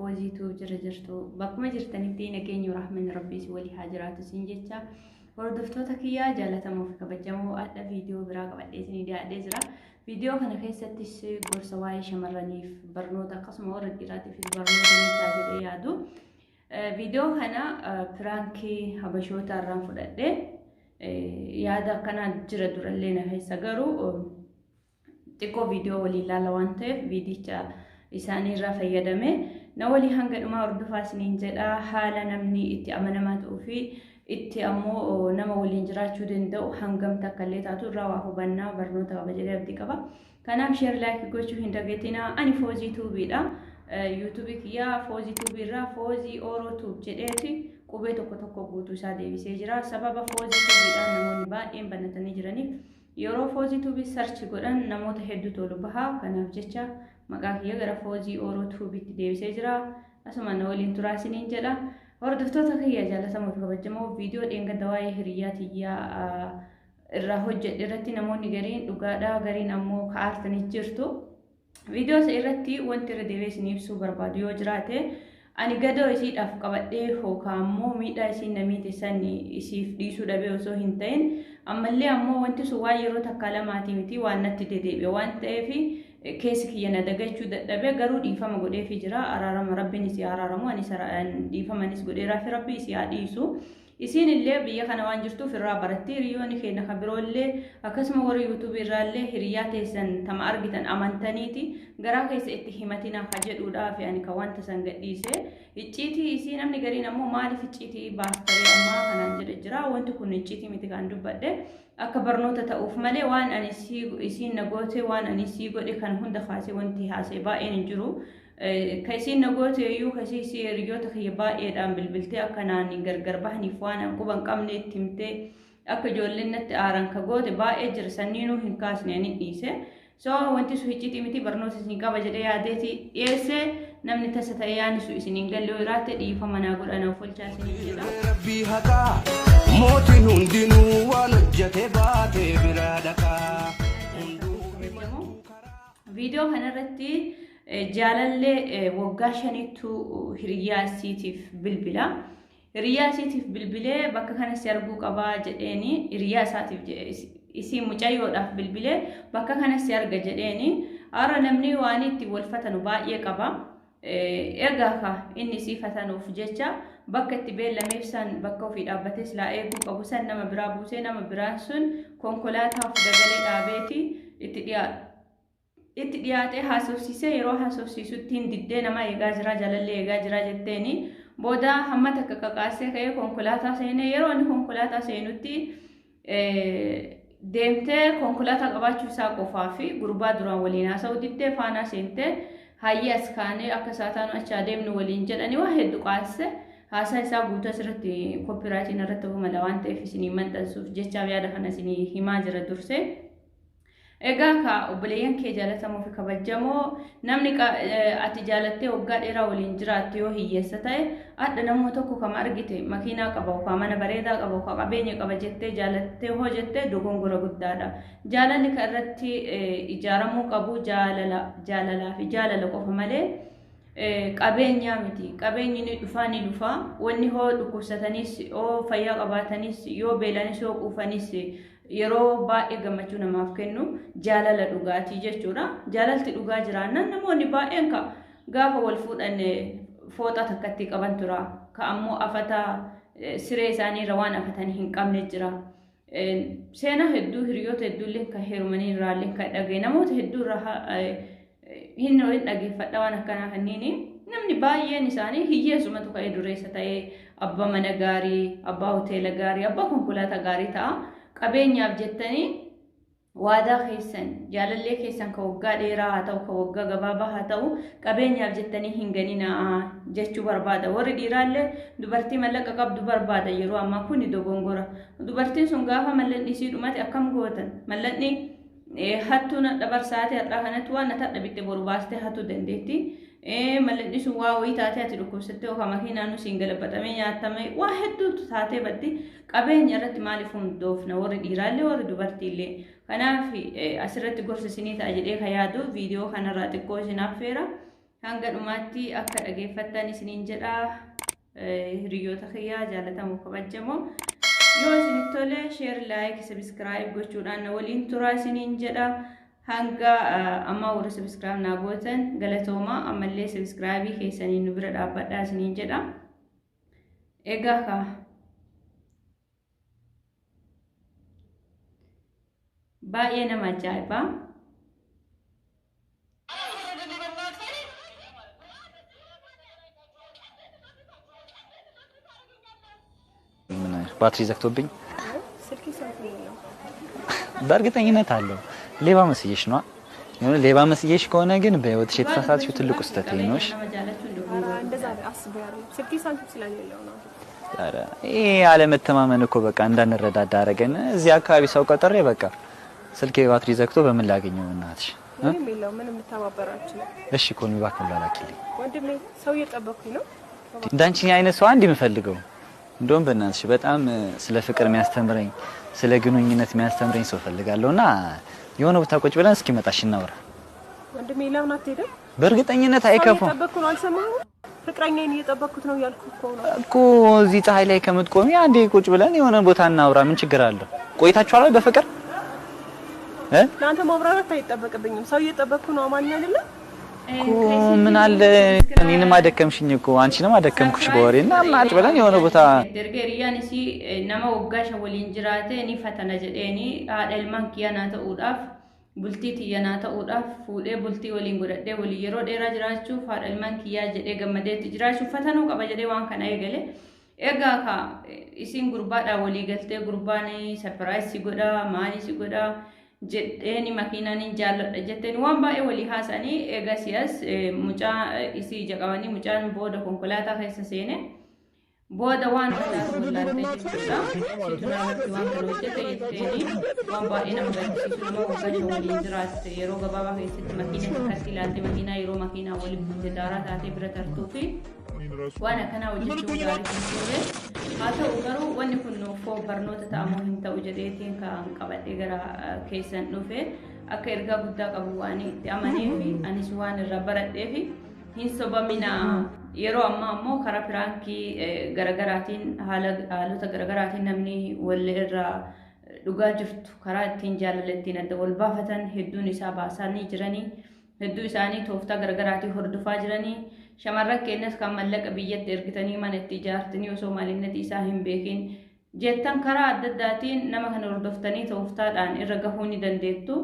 فوزي تو جرجرتو بكم جرتني نكيني رحمن ربي سولي حاجرات سنجتشا وردفتوتك يا جالة موفق بجمو أدى فيديو براق بعدين دي أديزرا فيديو كان خيستش قرصواي شمرني في برنوتا قسم ورد إراتي في البرنوتا نتاجر إيادو فيديو كان برانكي هبشوتا الرانفو دي يادا كان جردور اللينا خيسا قرو تكو فيديو ولي لالوانتف فيديو إساني رافا يدمي نولي هنگا نما وردفا سنين جدا حالا نمني إتي أمنمات أوفي إتي أمو نما ولينجراتشو دندو هنگم تكاليتاتو رواحو بنا برنوتا بجري أبدي كبا كانام شير لايك قوشو هندقيتنا أني فوزي توبي دا يوتيوبي كيا فوزي توبي را فوزي أورو توب جديتي قوبي توكو توكو بوتو سادي بسيجرا سبب فوزي توبي دا نموني با إن بنتني جرانيف يورو فوزي توبي سرچ قدن نمو تهدو تولو بها كاناف جيچا مقاك يغرا فوزي أورو توبي تدي بسيجرا أسما نولين تراسينين جدا وردفتوتا كيا جالة موفق بجمو فيديو دينك دواي هرياتي يا الرهوج إرتي نموني غرين لقادا غرين أمو كارتني جرتو فيديو سيرتي وانتر ديويس نيبسو برباديو جراته أني قدو يسيد أفقبته هو كامو ميدا يسين نميتي ساني يسيف ديسو دابيو سو هنتين أما اللي أمو وانتو سواي يرو تكالماتي متي وانتي ديبي وانتي في كيسك يندقجو دابي غرو ديفا مغودي في جرا أرارم ربي نسي أرارمو أني سرعان ديفا منس غودي رافي ربي يسي عديسو إسين اللي بيا خنا وانجرتو في الرابرتي ريوني خينا خبرو اللي أكسم ورا يوتيوب الرالي هرياتي سن تم أرجتن أمانتنيتي غرا كيس اتهاماتنا خجل ودا في أني كوانت سنجديسه إتشيتي إسين أمني غرين أمو مالي في إتشيتي باستري أما خنا جرا وانتو كون إتشيتي متكاندو بدة أكبرنوتا تأوف مالي وان أني سيغو إسين نغوتي وان أني سيغو دي كان هند خاسي وانتي هاسي باين انجرو كيسين نغوتي يو كيسي سيريوتا خيبا إيدام بالبلتي أكناني غرغر بحني فوانا قبان قمني تمتي أكا جولنت آران كغوتي با إجر سنينو هنكاسني أني إيسي سو وانتي سويتي تيمتي برنوتي سنقا بجري ياديتي إيسي نمني تستياني سو إسين انقلو إراتي ديفا مناقول أنا وفلشا سنين ربي هكا موتي هندنو ونجتي باتي برادكا فيديو هنرتي جالالي وقاشانيتو هرياسيتيف بالبلا هرياسيتيف بالبلا بكا كان سياربو قبا جديني هرياساتيف اسي مجايو داف بالبلا بكا كان سيارغا جديني ارى نمني وانيتي والفتنو باقي قبا ارغاكا اني سيفتنو فجيچا بكا تبين لميفسان بكا في دابتس لا ايغو قبوسان نما برابوسي نما براسون كونكولاتا فدغلي دابيتي itti dhiyaate haasofsiisee yeroo haasofsiisutti hin diddee nama eegaa jira jalallee eegaa jira jetteeni booda hamma takka qaqaasee ka'ee konkolaataa seenee yeroo inni konkolaataa seenutti deemtee konkolaataa qabaachuu isaa qofaa fi gurbaa duraan waliin haasa'u diddee faanaa seentee hayyi as kaanee akka saataan achaa deemnu waliin jedhanii waa hedduu qaasise haasaa isaa guutuu asirratti koppiraatiin irratti mala waan ta'eef isinii maxxansuuf jechaaf yaada kana isinii himaa jira dursee. Egaa obboleeyyan kee jaalatamoo fi kabajamoo namni ati jaalattee waggaa dheeraa waliin jiraatti yoo hiyyeessa ta'e adda namoota tokko kama argite makiinaa qaba yookaan mana bareedaa qaba yookaan qabeenya qaba jettee jaalattee hoo jettee dogongora guddaadha. Jaalalli kan irratti ijaaramuu qabu jaalalaa fi jaalala qofa malee qabeenyaa miti. Qabeenyi ni dhufa wanni hoo dhukkubsatanis yoo fayyaa qabaatanis yoo beelanis yoo quufanis yeroo baay'ee gammachuu namaaf kennu jaalala dhugaatii jechuudha. Jaalalti dhugaa jiraannan namoonni baay'een gaafa wal fuudhan fooxa takkatti qaban tura. Ka ammoo afata siree isaanii irra waan afatanii hin qabne jira. Seenaa hedduu hiriyoota hedduullee kan heerumanii irraallee kan dhagee namoota hedduu irraa hin dhageeffadha waan akkanaa kanniini. Namni baay'een isaanii hiyyeessumatu ka'ee dureessa ta'ee abbaa mana gaarii, abbaa hoteela gaarii, abbaa konkolaataa gaarii ta'a. Qabeenyaaf jettanii waadaa keessan jaalallee keessan ka waggaa dheeraa haa ta'u ka waggaa gabaabaa haa ta'u qabeenyaaf jettanii hin ganinaa jechuu barbaada. Warri dhiiraallee dubartii mallaqa qabdu barbaada yeroo ammaa kuni dogongora. Dubartiin sun gaafa mallanni isii dhumate akkam gootan mallanni hattuu dabarsaatee har'aa kanatti waan nata dhabitte boru baastee hattuu dandeetti. Mallanni sun waa wayii taatee ati dhukkubsattee yookaan makiinaan siin galabatamee nyaatamee waa hedduutu taatee baddi qabeenya irratti maaliif hundoofna warri dhiiraallee warri dubartiillee. Kanaaf asirratti gorsa isinii ta'a jedhee ka yaadu viidiyoo kanarraa xiqqoo isin affeera. hanga dhumaatti akka dhageeffattan isiniin jedha hiriyoota kiyyaa jaalatamoo kabajamoo yoo isinitti tole share like subscribe gochuudhaan waliin turaa isiniin jedha hanga amma warra subscribe naa gootan galatooma ammallee subscribe keessaniin nu bira dhaabbadhaa isiniin jedha egaa ka baay'ee nama ajaa'ibaa ባትሪ ዘግቶብኝ በእርግጠኝነት አለው ሌባ መስየሽ ነው የሆነ ሌባ መስየሽ ከሆነ ግን በህይወትሽ የተሳሳትሽው ትልቁ ስህተት ነው እሺ እንደዛ አስበው ያለው ስልክ ሳንቲም ስለሌለው ነው ኧረ ይሄ አለመተማመን እኮ በቃ እንዳንረዳዳ አደረገን እዚህ አካባቢ ሰው ቀጠሬ በቃ ስልኬ ባትሪ ዘግቶ በምን ላገኘው እናትሽ ምንም ተባበራችሁ እሺ ኮኒ ባክን ላላኪልኝ ወንድሜ ሰው እየጠበኩኝ ነው እንዳንቺ አይነት ሰው አንድ የምፈልገው እንደውም በእናትሽ በጣም ስለ ፍቅር የሚያስተምረኝ ስለ ግንኙነት የሚያስተምረኝ ሰው ፈልጋለሁና የሆነ ቦታ ቁጭ ብለን እስኪመጣሽ እናውራ ወንድሜ ለምን አትሄድም በእርግጠኝነት አይከፋም እየጠበኩ ነው አልሰማህም ፍቅረኛዬን እየጠበኩት ነው ያልኩት እኮ እዚህ ፀሐይ ላይ ከምትቆሚ አንዴ ቁጭ ብለን የሆነ ቦታ እናውራ ምን ችግር አለው ቆይታችኋል በፍቅር እናንተ ማብራራት አይጠበቅብኝም ሰው እየጠበኩ ነው ማን አይደለ ምን አለ እኔንም አደከምሽኝ እኮ አንቺንም አደከምኩሽ በወሬና ማጭ ብለን የሆነ ቦታ ደርገሪያን እሺ ነማ ወጋሽ ወሊን ጅራቴ እኔ ፈተና ጀዴኒ አደልማን ኪያና ተኡዳፍ ቡልቲት ያና ተኡዳፍ ፉዴ ቡልቲ ወሊን ጎደዴ ወሊ የሮ ዴራ ጅራቹ ፋደልማን ኪያ ጀዴ ገመዴት ጅራቹ ፈተኑ ቀበ ጀዴ ዋን ከና ይገለ ኤጋ ካ ኢሲን ጉርባዳ ወሊ ገልቴ ጉርባኒ ሰርፕራይዝ ሲጎዳ ማኒ ሲጎዳ jedheni makiinani jaalladha jetteni waan baay'ee walii haasanii eegasias mucaa isii jaqabanii mucaan booda konkolaataa keessa seene booda waan kanaa wallaaltee jirtudha situnaarratti waan kana hojjete jetteni waan baay'ee nama gaddisiisu nama waggaa waliin jiraatte yeroo gabaabaa keessatti makiina takkatti ilaalte makiinaa yeroo makiinaa waliin bulte daaraa taatee bira tartuu fi waan akkanaa hojjechuu gaarii kan ture haa ta'u garuu wanni kun nuufoo barnoota ta'amuu hin ta'u jedheetiin kan qabadhee gara keessan dhufe akka ergaa guddaa qabu waan itti amaneefi anis waan irraa baradheefi hin sobamina yeroo ammaa ammoo karaa firaankii garagaraatiin haalota garagaraatiin namni wallee irraa dhugaa jirtu karaa ittiin jaalala ittiin adda wal baafatan hedduun isaa baasanii jiranii hedduu isaanii tooftaa garagaraatiin hordofaa jiranii shamarran keenyas kan mallaqa biyyatti ergitanii mana itti ijaartanii osoo maalinnati isaa hin beekin jettan karaa adda addaatiin nama kana hordoftanii tooftaadhaan irra gahuu ni dandeettu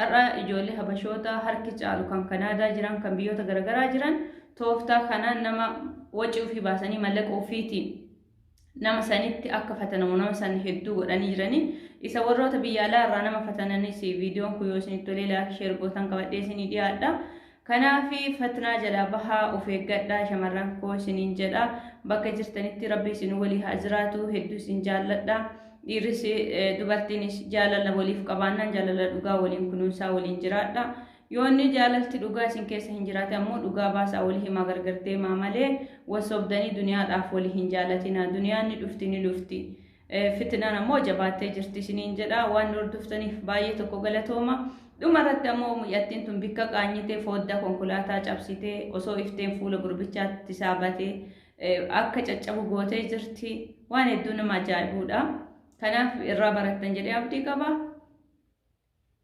har'a ijoollee habashoota harki caalu kan kanaadaa jiran kan biyyoota garagaraa jiran tooftaa kanaan nama wacii ofii baasanii mallaqa ofiitiin nama sanitti akka fatanamu nama san hedduu godhanii jiranii isa warroota biyya alaa irraa nama fatananis viidiyoon kun yoo isinitti tolee laayik sheer gootan qabadhee isinii dhiyaadha kanaafi fatnaa jala bahaa of eeggadhaa shamarran koo isiniin jedha bakka jirtanitti rabbi isin walii haa jiraatu hedduu isin jaalladha dhiirris dubartiinis jaalala waliif qabaannaan jaalala dhugaa waliin kunuunsaa waliin jiraadha yoonni jaalalti dhugaa isin keessa hin jiraate ammoo dhugaa baasaa walii himaa gargartee maamalee wasobdanii duniyaadhaaf walii hin jaalatina duniyaan ni dhufti fitnaan ammoo jabaattee jirti isiniin jedha waan hordoftaniif baay'ee tokko galatooma dhumarratti ammoo muyyattiin tun bikka qaanyitee fooddaa konkolaataa cabsitee osoo ifteen fuula gurbichaatti saabatee akka caccabu gootee jirti waan hedduu nama ajaa'ibuudha kanaaf irraa barattan jedhee abdii qaba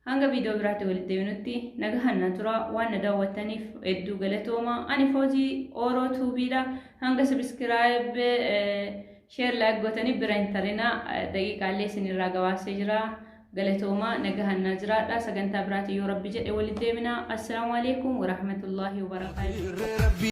hanga viidiyoo biraatti walitti deebinutti nagahanna tura waan na daawwattaniif hedduu galatooma ani Foozii Ooroo tuubiidha hanga subscribe share like gootanii bira hin tarina daqiiqaalee isinirraa gabaasee jira galatooma nagahanna jiraadha sagantaa biraatti yoo rabbi jedhe walitti deebina assalaamu alaykum wa rahmatullahi wa barakaatuh